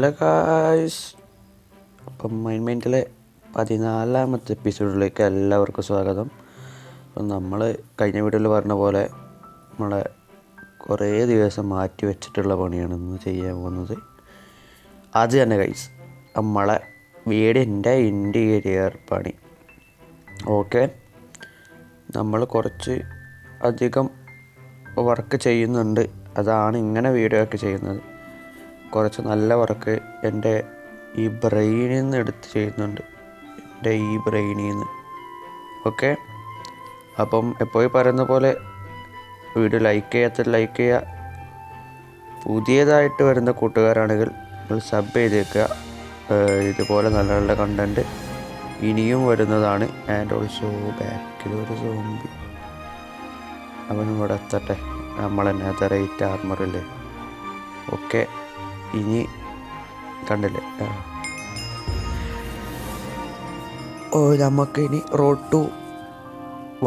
Hello guys, അപ്പം മൈൻഡിലെ 14ാമത്തെ എപ്പിസോഡിലേക്ക് എല്ലാവർക്കും സ്വാഗതം. അപ്പം നമ്മൾ കഴിഞ്ഞ വീഡിയോയിൽ പറഞ്ഞ പോലെ നമ്മളെ കുറേ ദിവസം മാറ്റി വെച്ചിട്ടുള്ള പണിയാണ് ഇന്ന് ചെയ്യാൻ പോകുന്നത്. അത് തന്നെ ഗൈസ്, നമ്മളെ വീടിൻ്റെ ഇൻറ്റീരിയർ പണി. ഓക്കെ, നമ്മൾ കുറച്ച് അധികം വർക്ക് ചെയ്യുന്നുണ്ട്. അതാണ് ഇങ്ങനെ വീഡിയോ ഒക്കെ ചെയ്യുന്നത്. കുറച്ച് നല്ല വർക്ക് എൻ്റെ ഈ ബ്രെയിനിൽ നിന്ന് എടുത്ത് ചെയ്യുന്നുണ്ട്, എൻ്റെ ഈ ബ്രെയിനിൽ നിന്ന്. ഓക്കെ, അപ്പം എപ്പോഴും പറയുന്ന പോലെ വീഡിയോ ലൈക്ക് ചെയ്യുക. പുതിയതായിട്ട് വരുന്ന കൂട്ടുകാരാണെങ്കിൽ നിങ്ങൾ സബ് ചെയ്തേക്കുക. ഇതുപോലെ നല്ല നല്ല കണ്ടൻറ്റ് ഇനിയും വരുന്നതാണ്. ആൻഡ് ഓൾസോ ബാക്കിലൊരു സോംബി, അവനും ഇവിടെ എത്തട്ടെ. നമ്മളെന്നെ നെതറൈറ്റ് ആർമറില്ലേ. ഓക്കെ, ഇനി കണ്ടില്ലേ, നമുക്ക് ഇനി റോഡ് ടു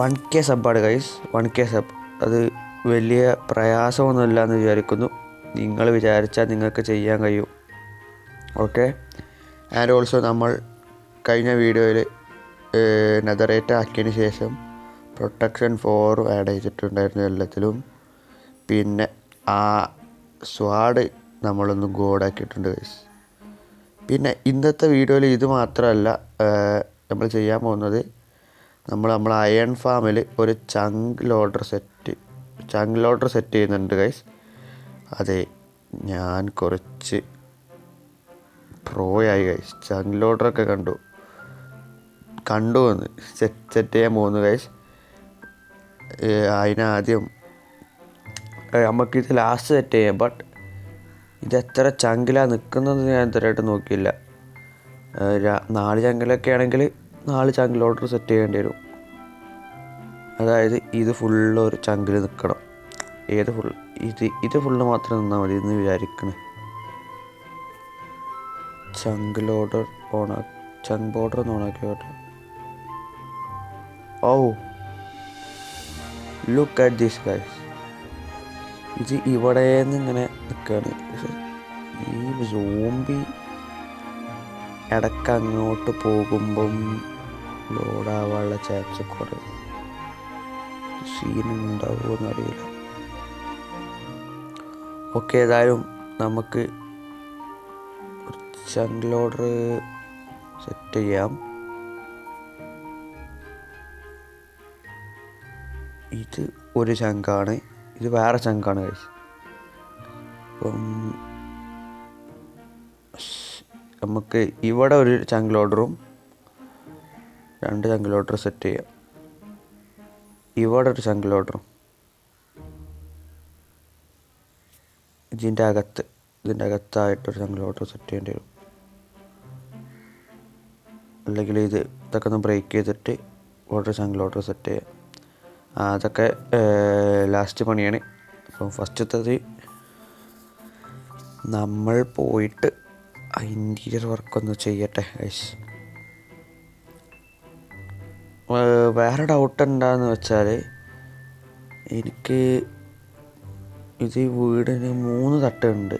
1K സബ്ബാണ് ഗൈസ്. 1K സബ് അത് വലിയ പ്രയാസമൊന്നുമില്ല എന്ന് വിചാരിക്കുന്നു. നിങ്ങൾ വിചാരിച്ചാൽ നിങ്ങൾക്ക് ചെയ്യാൻ കഴിയും. ഓക്കെ, ആൻഡ് ഓൾസോ നമ്മൾ കഴിഞ്ഞ വീഡിയോയിൽ നെതറേറ്റ് ആക്കിയതിന് ശേഷം പ്രൊട്ടക്ഷൻ 4 ആഡ് ചെയ്തിട്ടുണ്ടായിരുന്നു എല്ലാത്തിലും. പിന്നെ ആ സ്വാഡ് നമ്മളൊന്ന് ഗോഡാക്കിയിട്ടുണ്ട് ഗൈസ്. പിന്നെ ഇന്നത്തെ വീഡിയോയിൽ ഇത് മാത്രമല്ല നമ്മൾ ചെയ്യാൻ പോകുന്നത്, നമ്മൾ അയൺ ഫാമിൽ ഒരു ചങ്ക് ലോഡർ സെറ്റ് ചെയ്യുന്നുണ്ട് ഗൈസ്. അതെ, ഞാൻ കുറച്ച് പ്രോയായി ഗൈസ്. ചങ്ക് ലോഡറൊക്കെ കണ്ടു വന്ന് സെറ്റ് ചെയ്യാൻ പോകുന്നു ഗൈസ്. അതിനാദ്യം നമുക്കിത് ലാസ്റ്റ് സെറ്റ് ചെയ്യാം. ബട്ട് ഇത് എത്ര ചങ്കിലാണ് നിൽക്കുന്നത് ഞാൻ ഇതുവരെയായിട്ട് നോക്കിയില്ല. 4 ചങ്കിലൊക്കെ ആണെങ്കിൽ 4 ചങ്ക് ലോഡർ സെറ്റ് ചെയ്യേണ്ടി വരും. അതായത് ഇത് ഫുള്ള് ഒരു ചങ്കിൽ നിൽക്കണം. ഇത് ഫുള്ള് മാത്രം നിന്നാൽ മതി എന്ന് വിചാരിക്കണേ. ചങ്ക് ബോർഡർ ഒന്ന് ഓണാക്കിയോട്ടെ. ഓ, ലുക്ക് അറ്റ് ദിസ് ഗൈസ്. ഇത് ഇവിടെ നിന്ന് ഇങ്ങനെ നിൽക്കുകയാണ്. ഈ സോംബി ഇടയ്ക്ക് അങ്ങോട്ട് പോകുമ്പം ലോഡാവാനുള്ള ചാൻസ് കുറേ. സീനുണ്ടാവുമോ അറിയില്ല. ഓക്കെ, ഏതായാലും നമുക്ക് ചങ്ക് ലോഡർ സെറ്റ് ചെയ്യാം. ഇത് ഒരു ചങ്കാണ്, ഇത് വേറെ ചങ്കാണ് ഗൈസ്. അപ്പം നമുക്ക് ഇവിടെ ഒരു ചങ്ക് ലോഡറും 2 ചങ്ക് ലോഡർ സെറ്റ് ചെയ്യാം. ഇവിടെ ഒരു ചങ്ക് ലോഡറും ഇതിൻ്റെ അകത്തായിട്ടൊരു ചങ്ക് ലോഡർ സെറ്റ് ചെയ്യേണ്ടി വരും. അല്ലെങ്കിൽ ഇതൊക്കെ ഒന്ന് ബ്രേക്ക് ചെയ്തിട്ട് ഇവിടെ ചങ്ക് ലോഡർ സെറ്റ് ചെയ്യാം. അതൊക്കെ ലാസ്റ്റ് പണിയാണ്. അപ്പം ഫസ്റ്റത്തത് നമ്മൾ പോയിട്ട് ഇൻറ്റീരിയർ വർക്കൊന്ന് ചെയ്യട്ടെ ഗൈസ്. വേറെ ഡൗട്ട് എന്താണെന്ന് വെച്ചാൽ, എനിക്ക് ഇത് വീടിന് 3 തട്ടുണ്ട്.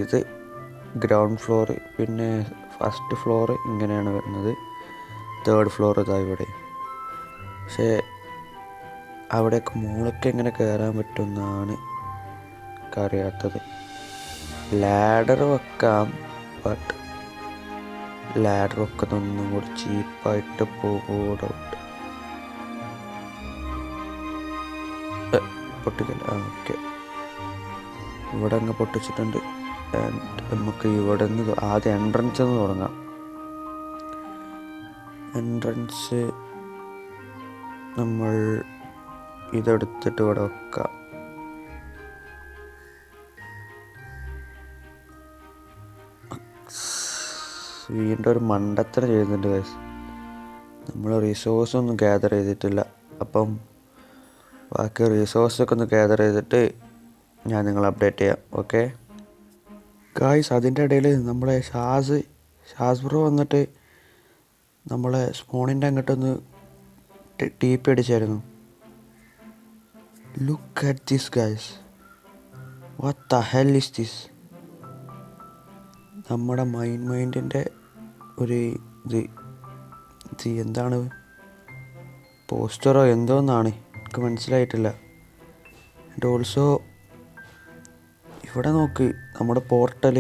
ഇത് ഗ്രൗണ്ട് ഫ്ലോറ്, പിന്നെ ഫസ്റ്റ് ഫ്ലോറ് ഇങ്ങനെയാണ് വരുന്നത്, 3rd ഫ്ലോർ ഇതാ ഇവിടെ. പക്ഷേ അവിടെയൊക്കെ മുകളൊക്കെ എങ്ങനെ കയറാൻ പറ്റുമെന്നാണ് എനിക്കറിയാത്തത്. ലാഡർ വെക്കാം, ബട്ട് ലാഡർ വെക്കുന്നൊന്നും കൂടി ചീപ്പായിട്ട് പോകുമോ ഡൗട്ട്. പൊട്ടിക്കല്ല. ഓക്കെ, ഇവിടെ അങ്ങ് പൊട്ടിച്ചിട്ടുണ്ട്. നമുക്ക് ഇവിടെ നിന്ന് ആദ്യം എൻട്രൻസ് ഒന്ന് തുടങ്ങാം. എൻട്രൻസ് നമ്മൾ ഇതെടുത്തിട്ട് ഇവിടെ വെക്കാം. വീണ്ടും ഒരു മണ്ടത്തരം ചെയ്യുന്നുണ്ട് ഗൈസ്. നമ്മൾ റിസോഴ്സൊന്നും ഗ്യാദർ ചെയ്തിട്ടില്ല. അപ്പം ബാക്കി റിസോഴ്സൊക്കെ ഒന്ന് ഗ്യാദർ ചെയ്തിട്ട് ഞാൻ നിങ്ങളെ അപ്ഡേറ്റ് ചെയ്യാം. ഓക്കെ ഗായ്സ്, അതിൻ്റെ ഇടയിൽ നമ്മളെ ഷാസ് ബ്രോ വന്നിട്ട് നമ്മളെ സ്പോണിൻ്റെ അങ്ങോട്ടൊന്ന് ടീപ്പ് അടിച്ചായിരുന്നു. Look at this guys, what the hell is this? നമ്മുടെ മൈൻഡിൻ്റെ ഒരു ഇത് എന്താണ് പോസ്റ്ററോ എന്തോന്നാണ് എനിക്ക് മനസ്സിലായിട്ടില്ല. ആൻഡ് ഓൾസോ ഇവിടെ നോക്ക്, നമ്മുടെ പോർട്ടൽ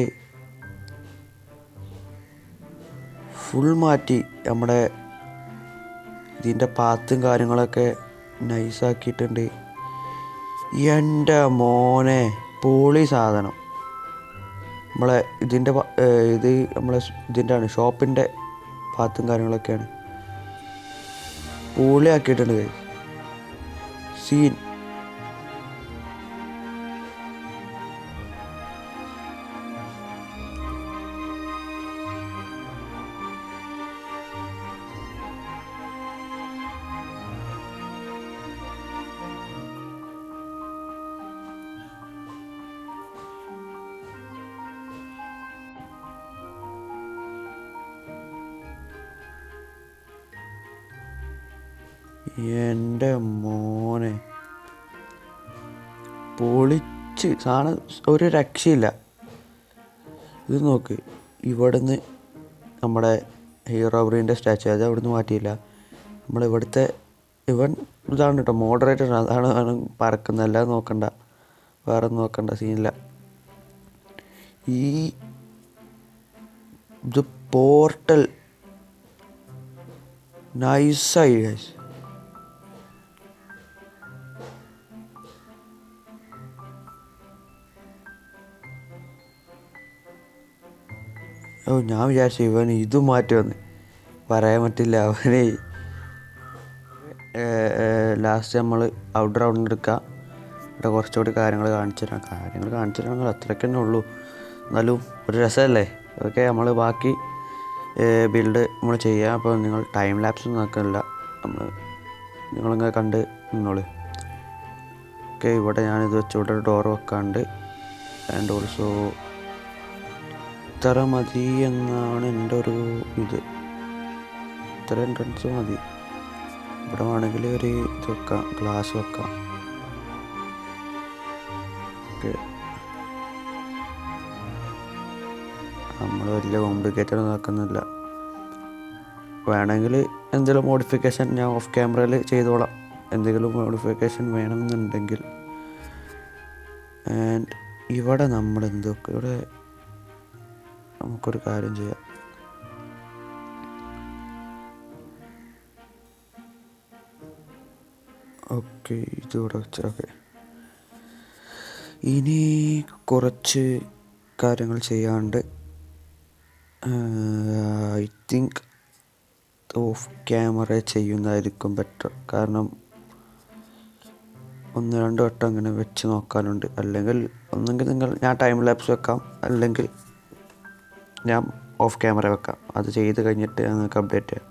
ഫുൾ മാറ്റി. നമ്മുടെ ഇതിൻ്റെ പാത്തും കാര്യങ്ങളൊക്കെ നൈസാക്കിയിട്ടുണ്ട്. എൻ്റെ മോനെ പൊളി സാധനം. നമ്മളെ ഇതിൻ്റെ ഇത് നമ്മളെ ഇതിൻ്റെ ആണ്, ഷോപ്പിൻ്റെ പാത്തും കാര്യങ്ങളൊക്കെയാണ് പൊളിയാക്കിയിട്ടുണ്ട്. സീൻ എൻ്റെ മോനെ പൊളിച്ച് സാധനം, ഒരു രക്ഷയില്ല. ഇത് നോക്ക്, ഇവിടുന്ന് നമ്മുടെ ഹീറോ ബ്രീൻ്റെ സ്റ്റാച്ചു അത് അവിടുന്ന് മാറ്റിയില്ല. നമ്മളിവിടുത്തെ ഇതാണ് കേട്ടോ മോഡറേറ്റർ, അതാണ് പറക്കുന്നത്. എല്ലാം നോക്കണ്ട, വേറെ നോക്കണ്ട, സീനില്ല. ഇത് പോർട്ടൽ നൈസായി ഗൈസ്. ഞാൻ വിചാരിച്ചു ഇവൻ ഇത് മാറ്റുമെന്ന്, പറയാൻ പറ്റില്ല. അവനെ ലാസ്റ്റ് നമ്മൾ ഔട്ട് റൗണ്ട് എടുക്കുക. ഇവിടെ കുറച്ചുകൂടി കാര്യങ്ങൾ കാണിച്ചു തരാം അത്രയ്ക്ക് തന്നെ ഉള്ളൂ. എന്നാലും ഒരു രസമല്ലേ. ഓക്കെ, നമ്മൾ ബാക്കി ബിൽഡ് നമ്മൾ ചെയ്യാം. അപ്പോൾ നിങ്ങൾ ടൈം ലാപ്സ് നോക്കുന്നില്ല, നിങ്ങളിങ്ങനെ കണ്ട് നിന്നോളൂ. ഓക്കെ, ഇവിടെ ഞാനിത് വെച്ചിവിടെ ഡോർ വെക്കാണ്ട്. ആൻഡ് ഓൾസോ ഇത്ര മതി എന്നാണ് എൻ്റെ ഒരു ഇത്. ഇത്ര എൻട്രൻസ് മതി. ഇവിടെ വേണമെങ്കിൽ ഒരു ഇത് വെക്കാം, ഗ്ലാസ് വെക്കാം. ഓക്കെ, നമ്മൾ വലിയ കോംപ്ലിക്കേറ്റഡ് നോക്കുന്നില്ല. വേണമെങ്കിൽ എന്തെങ്കിലും മോഡിഫിക്കേഷൻ ഞാൻ ഓഫ് ക്യാമറയിൽ ചെയ്തോളാം, എന്തെങ്കിലും മോഡിഫിക്കേഷൻ വേണമെന്നുണ്ടെങ്കിൽ. ആൻഡ് ഇവിടെ നമ്മൾ എന്തൊക്കെ ഇവിടെ നമുക്കൊരു കാര്യം ചെയ്യാം. ഓക്കെ, ഇതിവിടെ വെച്ച. ഓക്കെ, ഇനി കുറച്ച് കാര്യങ്ങൾ ചെയ്യാണ്ട്. ഐ തിങ്ക് ഓഫ് ക്യാമറ ചെയ്യുന്നതായിരിക്കും ബെറ്റർ. കാരണം 1-2 വട്ടം അങ്ങനെ വെച്ച് നോക്കാനുണ്ട്. അല്ലെങ്കിൽ ഒന്നെങ്കിൽ ഞാൻ ടൈം ലാപ്സ് വെക്കാം, അല്ലെങ്കിൽ ഞാൻ ഓഫ് ക്യാമറ വെക്കാം. അത് ചെയ്ത് കഴിഞ്ഞിട്ട് ഞങ്ങൾക്ക് അപ്ഡേറ്റ് ചെയ്യാം.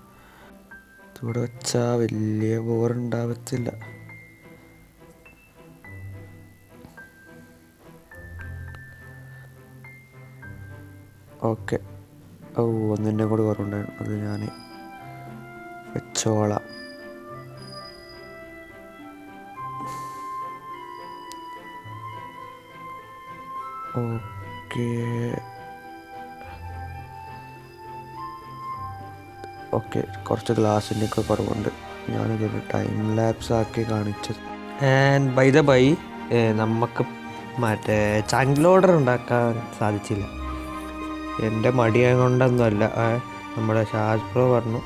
ഇവിടെ വെച്ചാൽ വലിയ ബോറുണ്ടാവത്തില്ല. ഓക്കെ, ഒന്നിൻ്റെ കൂടി കുറവുണ്ടായിരുന്നു, അത് ഞാൻ വെച്ചോളാം. ഓക്കെ ഓക്കെ, കുറച്ച് ഗ്ലാസിൻ്റെ ഒക്കെ കുറവുണ്ട്. ഞാനിതൊരു ടൈം ലാപ്സ് ആക്കി കാണിച്ചത്. ആൻഡ് ബൈ ദ ബൈ, നമുക്ക് മറ്റേ ചങ്ക് ലോഡർ ഉണ്ടാക്കാൻ സാധിച്ചില്ല. എൻ്റെ മടിയായ കൊണ്ടൊന്നുമല്ല. നമ്മുടെ ഷാജ് പ്രോ പറഞ്ഞു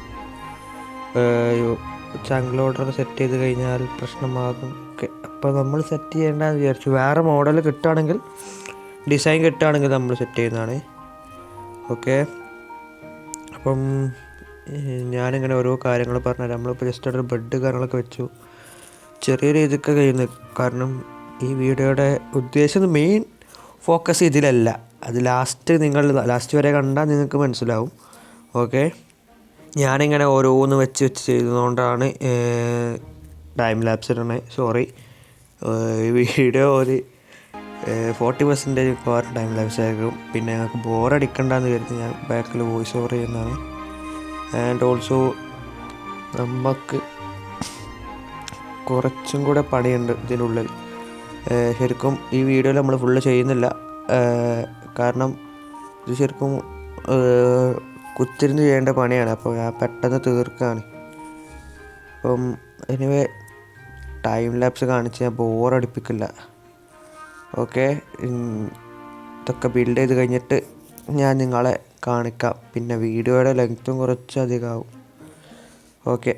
ചങ്ക് ലോഡർ സെറ്റ് ചെയ്ത് കഴിഞ്ഞാൽ പ്രശ്നമാകും. ഓക്കെ, അപ്പോൾ നമ്മൾ സെറ്റ് ചെയ്യേണ്ടതെന്ന് വിചാരിച്ചു. വേറെ മോഡൽ കിട്ടുകയാണെങ്കിൽ, ഡിസൈൻ കിട്ടുകയാണെങ്കിൽ നമ്മൾ സെറ്റ് ചെയ്യുന്നതാണ്. ഓക്കെ, അപ്പം ഞാനിങ്ങനെ ഓരോ കാര്യങ്ങൾ പറഞ്ഞുതരാം. നമ്മളിപ്പോൾ ജസ്റ്റ് ഒരു ബെഡ് കാര്യങ്ങളൊക്കെ വെച്ചു, ചെറിയ രീതിക്ക് കഴിയുന്നത്. കാരണം ഈ വീഡിയോയുടെ ഉദ്ദേശം മെയിൻ ഫോക്കസ് ഇതിലല്ല. അത് ലാസ്റ്റ് വരെ കണ്ടാൽ നിങ്ങൾക്ക് മനസ്സിലാവും. ഓക്കെ, ഞാനിങ്ങനെ ഓരോന്ന് വെച്ച് ചെയ്തതുകൊണ്ടാണ് ടൈം ലാപ്സ് ഇടണേ. സോറി, ഈ വീഡിയോ ഒരു 40% മിക്കവാറും ടൈം ലാപ്സ് ആയിരിക്കും. പിന്നെ ഞങ്ങൾക്ക് ബോറടിക്കണ്ടെന്ന് കരുതി ഞാൻ ബാക്കിൽ വോയിസ് ഓവർ ചെയ്യുന്നതാണ്. ആൻഡ് ഓൾസോ നമുക്ക് കുറച്ചും കൂടെ പണിയുണ്ട് ഇതിനുള്ളിൽ. ശരിക്കും ഈ വീഡിയോയിൽ നമ്മൾ ഫുള്ള് ചെയ്യുന്നില്ല. കാരണം ഇത് ശരിക്കും കുത്തിരുന്ന് ചെയ്യേണ്ട പണിയാണ്, അപ്പോൾ ഞാൻ പെട്ടെന്ന് തീർക്കുകയാണ്. അപ്പം എനിവേ ടൈം ലാപ്സ് കാണിച്ച് ഞാൻ ബോറടിപ്പിക്കില്ല. ഓക്കെ, ഇതൊക്കെ ബിൽഡ് ചെയ്ത് കഴിഞ്ഞിട്ട് ഞാൻ നിങ്ങളെ കാണിക്കാം. പിന്നെ വീഡിയോയുടെ ലെങ്ത്തും കുറച്ചധികമാവും. ഓക്കെ,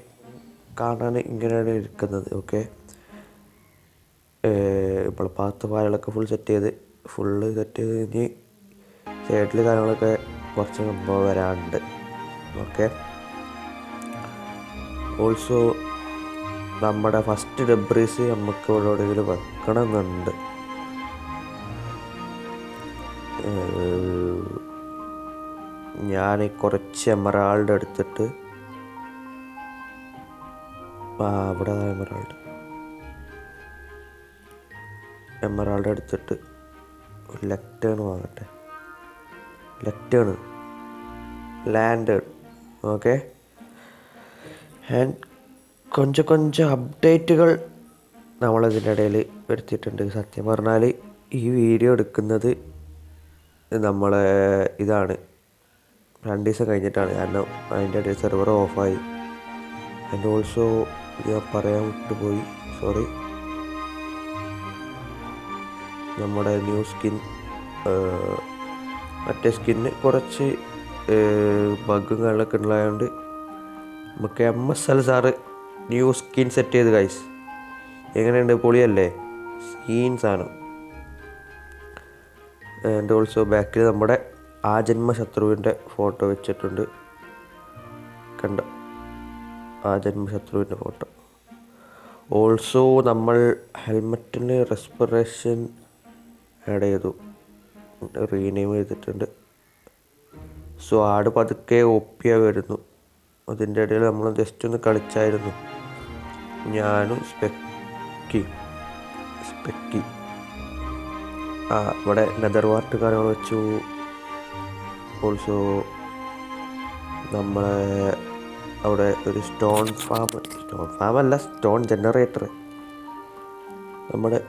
കാണാൻ ഇങ്ങനെയാണ് ഇരിക്കുന്നത്. ഓക്കെ, ഇപ്പോൾ പാത്ത് ഫയലൊക്കെ ഫുള്ള് സെറ്റ് ചെയ്ത് കഴിഞ്ഞ് സൈഡിൽ കാര്യങ്ങളൊക്കെ കുറച്ച് സംഭവം വരാനുണ്ട്. ഓക്കെ, ഓൾസോ നമ്മുടെ ഫസ്റ്റ് ഡെബ്രീസ് നമുക്ക് ഇവിടെ എവിടെയെങ്കിലും വെക്കണമെന്നുണ്ട്. ഞാൻ കുറച്ച് എമറാൾഡ് എടുത്തിട്ട് ഇവിടെ എമറാൾഡ് എടുത്തിട്ട് ലെക്ടേൺ വാങ്ങട്ടെ. ലെക്ടേൺ ലാൻഡേൺ. ഓക്കെ, ആൻഡ് കൊഞ്ചം അപ്ഡേറ്റുകൾ നമ്മളതിൻ്റെ ഇടയിൽ വരുത്തിയിട്ടുണ്ട്. സത്യം പറഞ്ഞാൽ ഈ വീഡിയോ എടുക്കുന്നത് നമ്മളെ ഇതാണ് 2 ദിവസം കഴിഞ്ഞിട്ടാണ്. കാരണം അതിൻ്റെ ഇടയിൽ സെർവർ ഓഫായി. ആൻഡ് ഓൾസോ ഞാൻ പറയാൻ വിട്ടുപോയി, സോറി. നമ്മുടെ ന്യൂ സ്കിൻ, മറ്റേ സ്കിന്ന് കുറച്ച് ബഗ്ഗും കാര്യങ്ങളൊക്കെ ഉള്ളതുകൊണ്ട് നമുക്ക് MSL sir new skin set ചെയ്ത് ഗൈസ്. എങ്ങനെയുണ്ട്? പൊളിയല്ലേ? സീൻ സാധനം. ആൻഡ് ഓൾസോ ബാക്കിൽ നമ്മുടെ ആജന്മശത്രുവിൻ്റെ ഫോട്ടോ വെച്ചിട്ടുണ്ട്. കണ്ടോ? ആജന്മശത്രുവിൻ്റെ ഫോട്ടോ. ഓൾസോ നമ്മൾ ഹെൽമെറ്റിന് റെസ്പിറേഷൻ ആഡ് ചെയ്തു, റീനെയിം ചെയ്തിട്ടുണ്ട്. സോ ആട് പതുക്കെ ഒപ്പിയ വരുന്നു. അതിൻ്റെ ഇടയിൽ നമ്മൾ ജസ്റ്റ് ഒന്ന് കളിച്ചായിരുന്നു, ഞാനും സ്പെക്കി. ഇവിടെ നെതർ വാർട്ട് കാര്യങ്ങൾ വെച്ചു. ഓൾസോ നമ്മളെ അവിടെ ഒരു സ്റ്റോൺ ഫാമല്ല, സ്റ്റോൺ ജനറേറ്റർ, നമ്മുടെ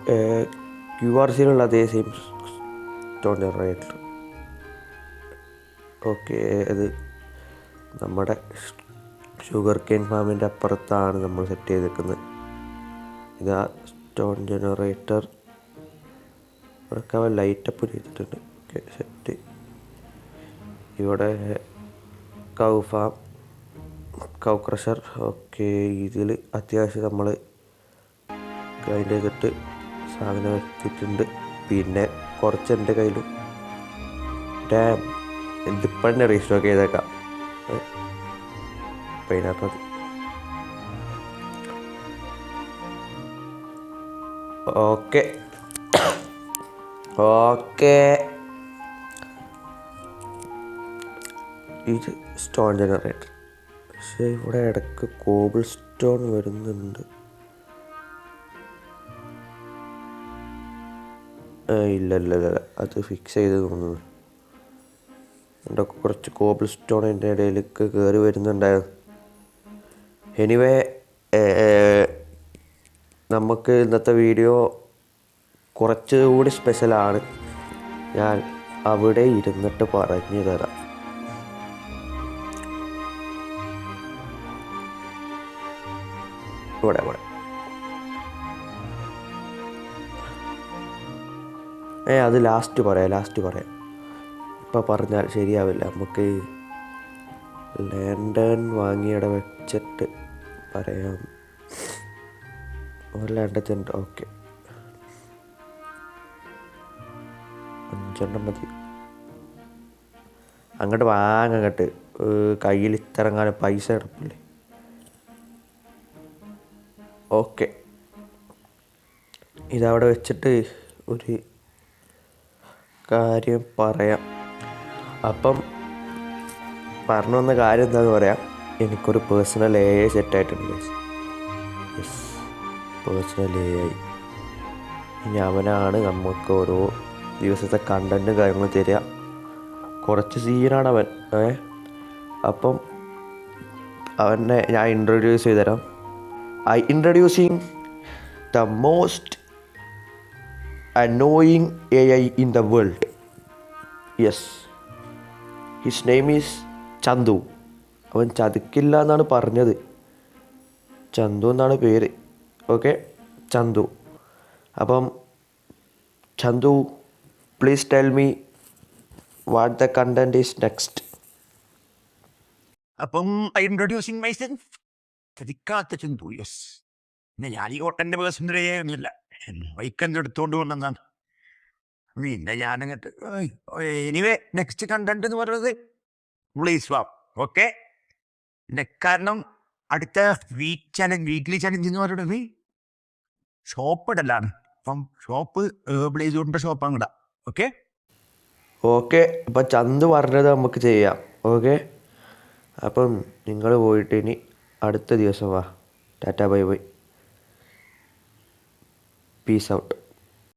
QRCയിലുള്ള അതേ സെയിം സ്റ്റോൺ ജനറേറ്റർ. ഓക്കെ, അത് നമ്മുടെ ഷുഗർ കെയിൻ ഫാമിൻ്റെ അപ്പുറത്താണ് നമ്മൾ സെറ്റ് ചെയ്തിരിക്കുന്നത്. ഇതാ സ്റ്റോൺ ജനറേറ്റർ. ഇവിടെയൊക്കെ അവൻ ലൈറ്റപ്പ് ചെയ്തിട്ടുണ്ട്. Okay, set. ഇവിടെ കൗ ഫാം, കൗ ക്രഷർ. ഓക്കെ, ഇതിൽ അത്യാവശ്യം നമ്മൾ ഗ്രൈൻഡ് ചെയ്തിട്ട് സാധനം എത്തിയിട്ടുണ്ട്. പിന്നെ കുറച്ച് എൻ്റെ കയ്യിലും ഡാം ഇതിപ്പോൾ തന്നെ റീസ്റ്റോക്ക് ചെയ്തേക്കാം. അതിനകത്ത് ഓക്കെ ഇത് സ്റ്റോൺ ജനറേറ്റർ. പക്ഷേ ഇവിടെ ഇടയ്ക്ക് കോബിൾ സ്റ്റോൺ വരുന്നുണ്ട്. ഇല്ല, അത് ഫിക്സ് ചെയ്ത് തോന്നുന്നു. എൻ്റെ കുറച്ച് കോബിൾ സ്റ്റോൺ എൻ്റെ ഇടയിലേക്ക് കയറി വരുന്നുണ്ടായിരുന്നു. എനിവേ, നമുക്ക് ഇന്നത്തെ വീഡിയോ കുറച്ചുകൂടി സ്പെഷ്യലാണ്. ഞാൻ അവിടെ ഇരുന്നിട്ട് പറഞ്ഞു തരാം. ഇവിടെ അത് ലാസ്റ്റ് പറയാം. ഇപ്പം പറഞ്ഞാൽ ശരിയാവില്ല. നമുക്ക് ലാൻഡേൺ വാങ്ങിയിട വെച്ചിട്ട് പറയാം. ഒരു ലാൻഡുണ്ട്. ഓക്കെ, 5 മതി. അങ്ങോട്ട് വാങ്ങങ്ങട്ട്. കയ്യിൽ ഇത്രങ്ങാനും പൈസ കിടപ്പില്ലേ? ഓക്കെ, ഇതവിടെ വെച്ചിട്ട് ഒരു കാര്യം പറയാം. അപ്പം പറഞ്ഞു വന്ന കാര്യം എന്താണെന്ന് പറയാം. എനിക്കൊരു പേഴ്സണൽ AI സെറ്റായിട്ടുണ്ട്. Yes, personal AI. ഇനി അവനാണ് നമുക്ക് ഓരോ ദിവസത്തെ കണ്ടൻറ്റും കാര്യങ്ങളും തരിക. കുറച്ച് സീനാണ് അവൻ. അപ്പം അവനെ ഞാൻ ഇൻട്രൊഡ്യൂസ് ചെയ്ത് തരാം. Introducing the most annoying AI in the world. Yes, his name is Chandu. അവൻ ചതിക്കില്ല എന്നാണ് പറഞ്ഞത്. ചന്തു എന്നാണ് പേര്. ഓക്കെ, ചന്തു. അപ്പം Chandu, please tell me what the content is next. അപ്പം ഇൻട്രൊഡ്യൂസിങ് മൈസെൽഫ്, ചതിക്കാത്ത ചന്തു. യെസ്, പിന്നെ ഞാൻ ഈ ഹോട്ടലിൻ്റെ പേഴ്സണൽ ഒന്നുമില്ല, ബൈക്കെന്ന് എടുത്തുകൊണ്ട് കൊണ്ടെന്നാണ്. പിന്നെ ഞാനങ്ങോട്ട് എനിവേ നെക്സ്റ്റ് കണ്ടന്റ് എന്ന് പറയുന്നത് പ്ലീസ് വാ. ഓക്കെ, കാരണം അടുത്ത വീക്ക്ലി ചലഞ്ച് എന്ന് പറയുന്നത് ഷോപ്പ് ഇടലാണ്. അപ്പം ഷോപ്പ് ബ്ലേസോറിൻ്റെ ഷോപ്പാണ് ഇടാം. ഓക്കെ ഓക്കെ, അപ്പം ചന്തു പറഞ്ഞത് നമുക്ക് ചെയ്യാം. ഓക്കെ, അപ്പം നിങ്ങൾ പോയിട്ട് ഇനി അടുത്ത ദിവസം വാ. Tata bye bye, peace out.